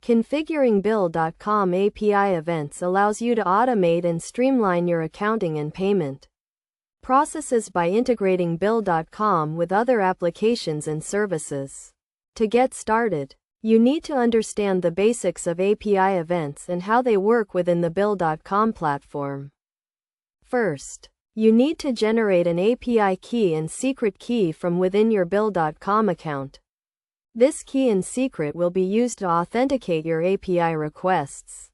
Configuring Bill.com API events allows you to automate and streamline your accounting and payment processes by integrating Bill.com with other applications and services. To get started, you need to understand the basics of API events and how they work within the Bill.com platform. First, you need to generate an API key and secret key from within your Bill.com account. This key and secret will be used to authenticate your API requests.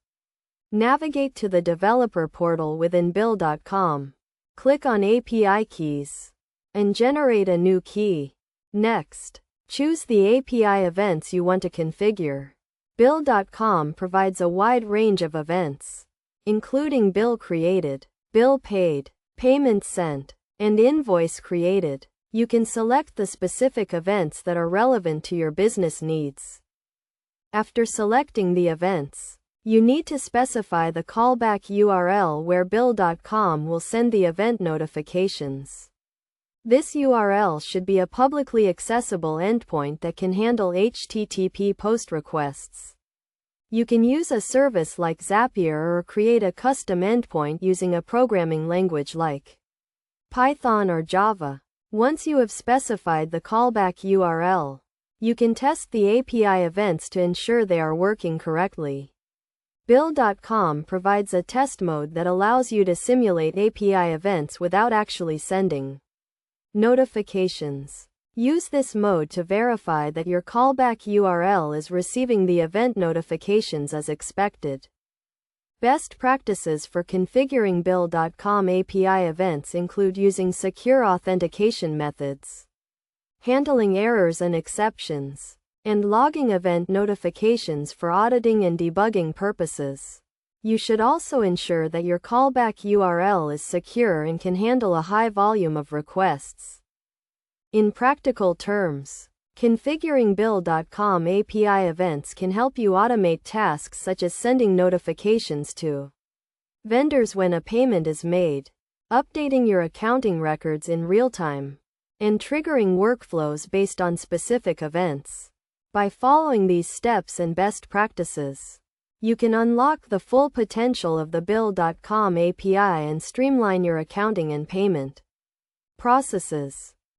Navigate to the developer portal within Bill.com. Click on API keys and generate a new key. Next, choose the API events you want to configure. Bill.com provides a wide range of events, including bill created, bill paid, payment sent, and invoice created. You can select the specific events that are relevant to your business needs. After selecting the events, you need to specify the callback URL where Bill.com will send the event notifications. This URL should be a publicly accessible endpoint that can handle HTTP POST requests. You can use a service like Zapier or create a custom endpoint using a programming language like Python or Java. Once you have specified the callback URL, you can test the API events to ensure they are working correctly. Bill.com provides a test mode that allows you to simulate API events without actually sending notifications. Use this mode to verify that your callback URL is receiving the event notifications as expected. Best practices for configuring Bill.com API events include using secure authentication methods, handling errors and exceptions, and logging event notifications for auditing and debugging purposes. You should also ensure that your callback URL is secure and can handle a high volume of requests. In practical terms, configuring Bill.com API events can help you automate tasks such as sending notifications to vendors when a payment is made, updating your accounting records in real time, and triggering workflows based on specific events. By following these steps and best practices, you can unlock the full potential of the Bill.com API and streamline your accounting and payment processes.